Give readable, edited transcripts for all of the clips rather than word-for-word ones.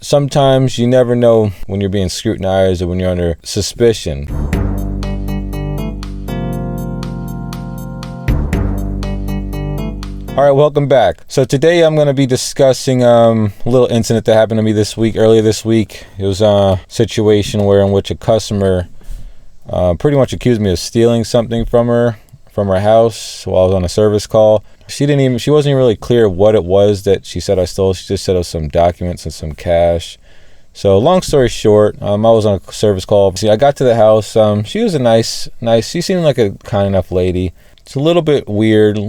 sometimes you never know when you're being scrutinized or when you're under suspicion. All right, welcome back. So today I'm going to be discussing a little incident that happened to me earlier this week. It was a situation in which a customer pretty much accused me of stealing something from her house while I was on a service call. She wasn't really clear what it was that she said I stole. She just said it was some documents and some cash. So long story short, I was on a service call. See, I got to the house. She was a nice, she seemed like a kind enough lady. It's a little bit weird,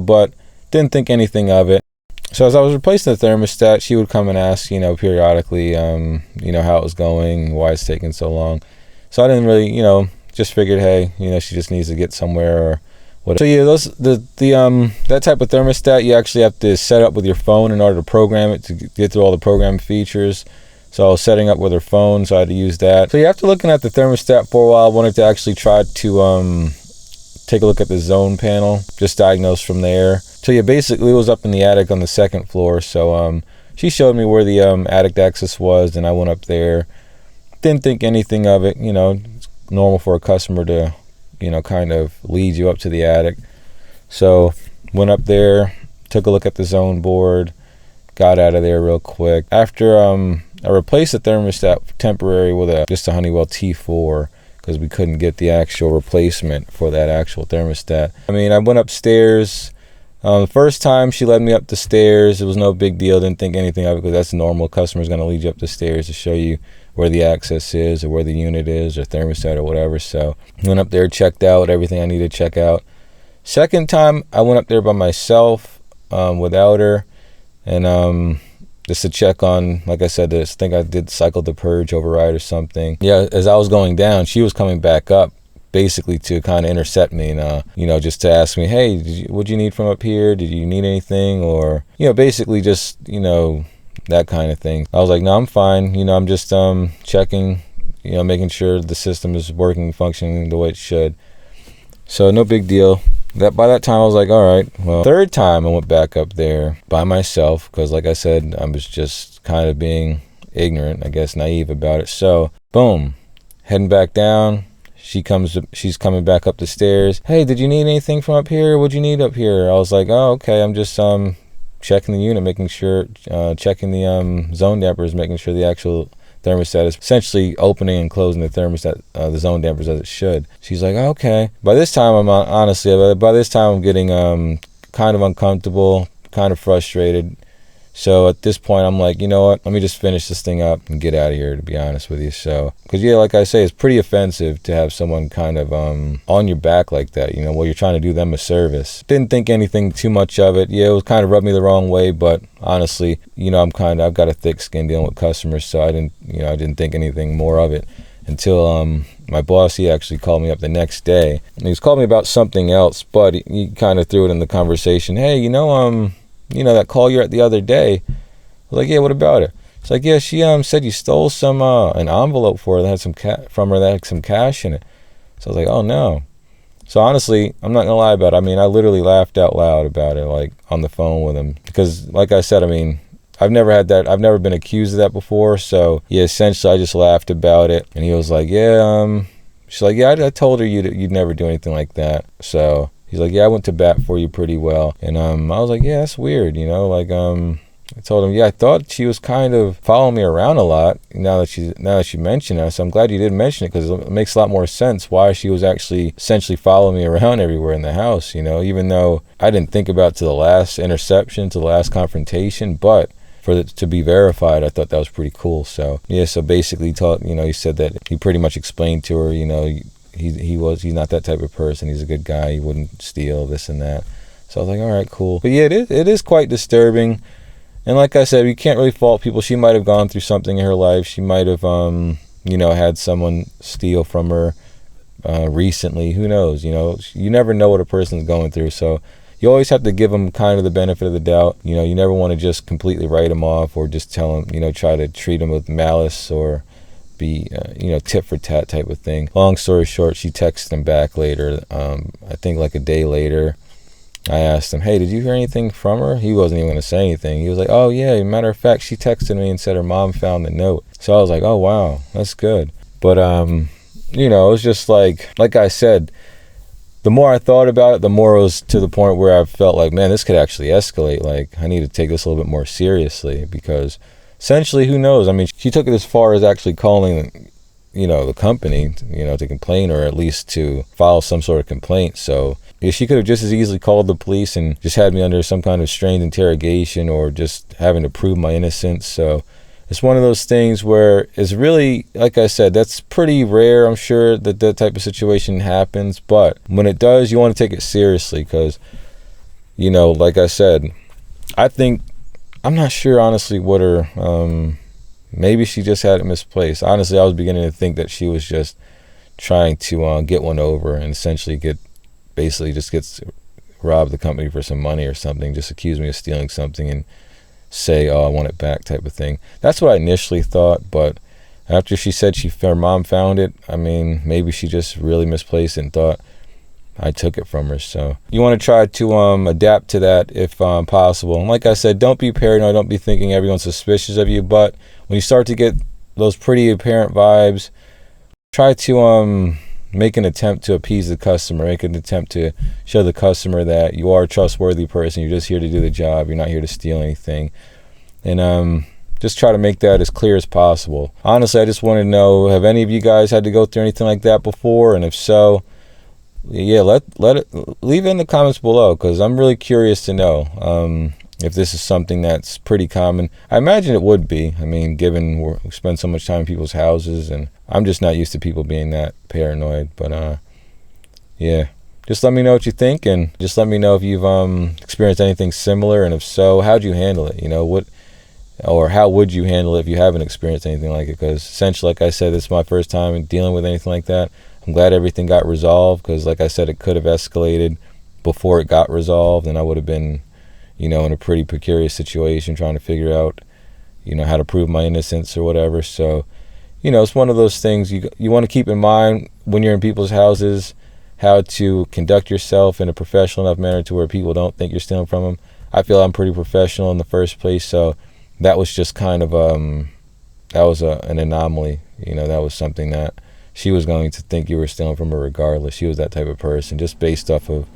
but didn't think anything of it. So as I was replacing the thermostat, she would come and ask, periodically, how it was going, why it's taking so long. So I didn't really, just figured, hey, she just needs to get somewhere or whatever. So yeah, that type of thermostat, you actually have to set up with your phone in order to program it, to get through all the program features. So I was setting up with her phone, so I had to use that. So yeah, after looking at the thermostat for a while, I wanted to actually try to take a look at the zone panel, just diagnose from there. So yeah, basically it was up in the attic on the second floor. So she showed me where the attic access was, and I went up there. Didn't think anything of it. It's normal for a customer to, kind of lead you up to the attic. So went up there, took a look at the zone board, got out of there real quick. After I replaced the thermostat temporary with just a Honeywell T4, because we couldn't get the actual replacement for that actual thermostat. I went upstairs. The first time she led me up the stairs, it was no big deal. Didn't think anything of it, because that's normal. Customer's going to lead you up the stairs to show you where the access is or where the unit is or thermostat or whatever. So went up there, checked out everything I needed to check out. Second time, I went up there by myself without her, and just to check on, like I said, I think I did cycle the purge override or something. Yeah, as I was going down, she was coming back up, basically to kind of intercept me and, just to ask me, hey, what'd you need from up here? Did you need anything? Or, basically just, that kind of thing. I was like, no, I'm fine. I'm just checking, making sure the system is working, functioning the way it should. So no big deal. By that time I was like, all right. Well, third time I went back up there by myself, because like I said, I was just kind of being ignorant, I guess, naive about it. So boom, heading back down. She's coming back up the stairs. Hey, did you need anything from up here? What'd you need up here? I was like, oh, okay. I'm just checking the unit, making sure, checking the zone dampers, making sure the actual thermostat is essentially opening and closing the thermostat, the zone dampers as it should. She's like, oh, okay. By this time, I'm getting kind of uncomfortable, kind of frustrated. So at this point, I'm like, you know what? Let me just finish this thing up and get out of here, to be honest with you. So, because yeah, like I say, it's pretty offensive to have someone kind of on your back like that, while you're trying to do them a service. Didn't think anything too much of it. Yeah, it was kind of rubbed me the wrong way, but honestly, I've got a thick skin dealing with customers, so I didn't think anything more of it until my boss, he actually called me up the next day, and he was calling me about something else, but he kind of threw it in the conversation. Hey, that call you at the other day. I was like, yeah, what about it? It's like, yeah, she said you stole some an envelope for her that had that had some cash in it. So I was like, oh no. So honestly, I'm not gonna lie about it. I literally laughed out loud about it, like on the phone with him, because like I said, I've never had that. I've never been accused of that before. So yeah, essentially, I just laughed about it, and he was like, yeah, she's like, yeah, I told her you'd never do anything like that. So he's like, yeah, I went to bat for you pretty well. And I was like, yeah, that's weird, I told him, yeah, I thought she was kind of following me around a lot now that she mentioned it. So I'm glad you did mention it, because it makes a lot more sense why she was actually essentially following me around everywhere in the house, even though I didn't think about to the last interception, to the last confrontation, but for it to be verified, I thought that was pretty cool. So yeah, so basically he said that he pretty much explained to her, he's not that type of person. He's a good guy. He wouldn't steal this and that. So I was like, all right, cool. But yeah, it is quite disturbing. And like I said, you can't really fault people. She might have gone through something in her life. She might have, had someone steal from her recently. Who knows? You never know what a person's going through. So you always have to give them kind of the benefit of the doubt. You never want to just completely write them off, or just tell them, try to treat them with malice, or be tit for tat type of thing. Long story short, she texted him back later, I think like a day later, I asked him, hey, did you hear anything from her? He wasn't even going to say anything. He was like, oh yeah, matter of fact, she texted me and said her mom found the note. So I was like, oh wow, that's good. But you know, it was just like I said, the more I thought about it, the more it was to the point where I felt like, man, this could actually escalate. Like, I need to take this a little bit more seriously, because essentially, who knows? I mean, she took it as far as actually calling, you know, the company, you know, to complain, or at least to file some sort of complaint. So yeah, she could have just as easily called the police and just had me under some kind of strange interrogation, or just having to prove my innocence. So it's one of those things where it's really, like I said, that's pretty rare. I'm sure that that type of situation happens, but when it does, you want to take it seriously, because, you know, like I said, I'm not sure honestly what her, maybe she just had it misplaced. Honestly, I was beginning to think that she was just trying to get one over, and essentially basically gets robbed the company for some money or something, just accuse me of stealing something and say, oh, I want it back, type of thing. That's what I initially thought, but after she said her mom found it, I mean, maybe she just really misplaced it and thought I took it from her. So you want to try to adapt to that if possible. And like I said, don't be paranoid, don't be thinking everyone's suspicious of you, but when you start to get those pretty apparent vibes, try to make an attempt to appease the customer, make an attempt to show the customer that you are a trustworthy person, you're just here to do the job, you're not here to steal anything. And just try to make that as clear as possible. Honestly, I just want to know, have any of you guys had to go through anything like that before? And if so, yeah, leave it in the comments below, because I'm really curious to know if this is something that's pretty common. I imagine it would be. I mean, given we spend so much time in people's houses, and I'm just not used to people being that paranoid. But yeah, just let me know what you think, and just let me know if you've experienced anything similar, and if so, how'd you handle it? You know, or how would you handle it if you haven't experienced anything like it? Because essentially, like I said, this is my first time in dealing with anything like that. I'm glad everything got resolved, because like I said, it could have escalated before it got resolved, and I would have been, you know, in a pretty precarious situation trying to figure out, you know, how to prove my innocence or whatever. So, you know, it's one of those things you want to keep in mind when you're in people's houses, how to conduct yourself in a professional enough manner to where people don't think you're stealing from them. I feel I'm pretty professional in the first place, so that was just kind of that was an anomaly. You know, that was something that she was going to think you were stealing from her regardless. She was that type of person, just based off of,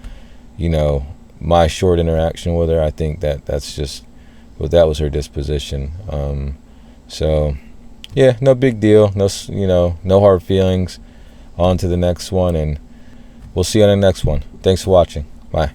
you know, my short interaction with her. I think that that was her disposition. So yeah, no big deal, no hard feelings. On to the next one, and we'll see you on the next one. Thanks for watching. Bye.